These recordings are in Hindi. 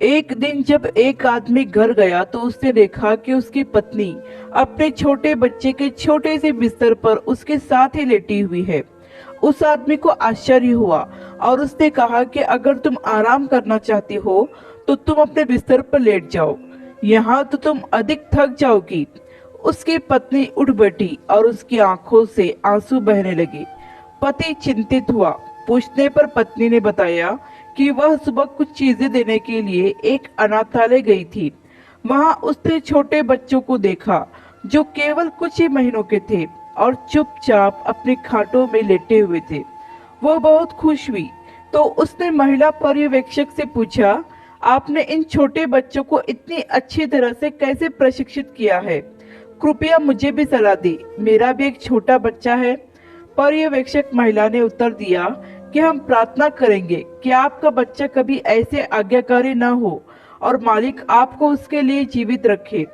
एक दिन जब एक आदमी घर गया तो उसने देखा कि उसकी पत्नी अपने छोटे बच्चे के छोटे से बिस्तर पर उसके साथ ही लेटी हुई है। उस आदमी को आश्चर्य हुआ और उसने कहा कि अगर तुम आराम करना चाहती हो तो तुम अपने बिस्तर पर लेट जाओ, यहाँ तो तुम अधिक थक जाओगी। उसकी पत्नी उठ बैठी और उसकी आंखों से आंसू बहने लगे। पति चिंतित हुआ। पूछने पर पत्नी ने बताया कि वह सुबह कुछ चीजें देने के लिए एक अनाथालय गई थी। वहां उसने छोटे बच्चों को देखा जो केवल कुछ ही महीनों के थे और चुपचाप अपने खाटों में लेटे हुए थे। वो बहुत खुश हुई तो उसने महिला पर्यवेक्षक से पूछा, आपने इन छोटे बच्चों को इतनी अच्छी तरह से कैसे प्रशिक्षित किया है? कृपया मुझे भी सलाह दी, मेरा भी एक छोटा बच्चा है। पर्यवेक्षक महिला ने उत्तर दिया कि हम प्रार्थना करेंगे कि आपका बच्चा कभी ऐसे आज्ञाकारी न हो और मालिक आपको उसके लिए जीवित रखे।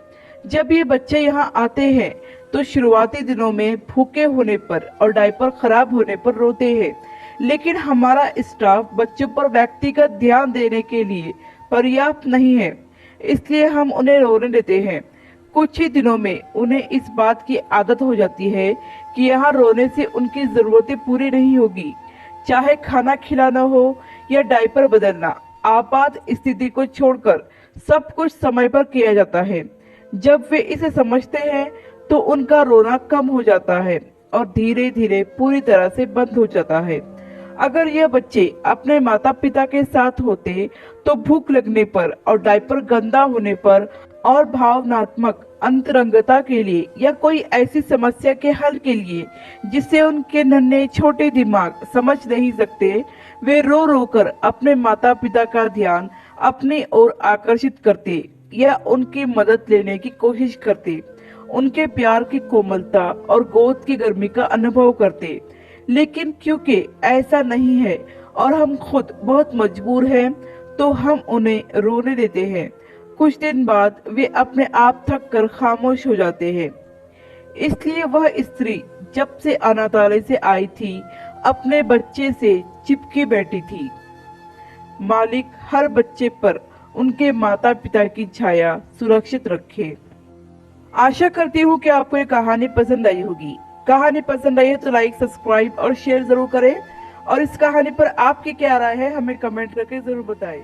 जब ये बच्चे यहाँ आते हैं तो शुरुआती दिनों में भूखे होने पर और डायपर खराब होने पर रोते हैं, लेकिन हमारा स्टाफ बच्चों पर व्यक्तिगत ध्यान देने के लिए पर्याप्त नहीं है, इसलिए हम उन्हें रोने देते हैं। कुछ ही दिनों में उन्हें इस बात की आदत हो जाती है कि यहाँ रोने से उनकी जरूरतें पूरी नहीं होगी, चाहे खाना खिलाना हो या डायपर बदलना। आपात स्थिति को छोड़कर सब कुछ समय पर किया जाता है। जब वे इसे समझते हैं तो उनका रोना कम हो जाता है और धीरे धीरे पूरी तरह से बंद हो जाता है। अगर यह बच्चे अपने माता पिता के साथ होते तो भूख लगने पर और डायपर गंदा होने पर और भावनात्मक अंतरंगता के लिए या कोई ऐसी समस्या के हल के लिए जिसे उनके नन्हे छोटे दिमाग समझ नहीं सकते, वे रो रो कर अपने माता पिता का ध्यान अपनी ओर आकर्षित करते या उनकी मदद लेने की कोशिश करते, उनके प्यार की कोमलता और गोद की गर्मी का अनुभव करते। लेकिन क्योंकि ऐसा नहीं है और हम खुद बहुत मजबूर हैं तो हम उन्हें रोने देते हैं। कुछ दिन बाद वे अपने आप थक कर खामोश हो जाते हैं। इसलिए वह स्त्री जब से अनाथालय से आई थी अपने बच्चे से चिपकी बैठी थी। मालिक हर बच्चे पर उनके माता पिता की छाया सुरक्षित रखे। आशा करती हूँ कि आपको ये कहानी पसंद आई होगी। कहानी पसंद आई है तो लाइक, सब्सक्राइब और शेयर जरूर करें और इस कहानी पर आपकी क्या राय है हमें कमेंट करके जरूर बताएं।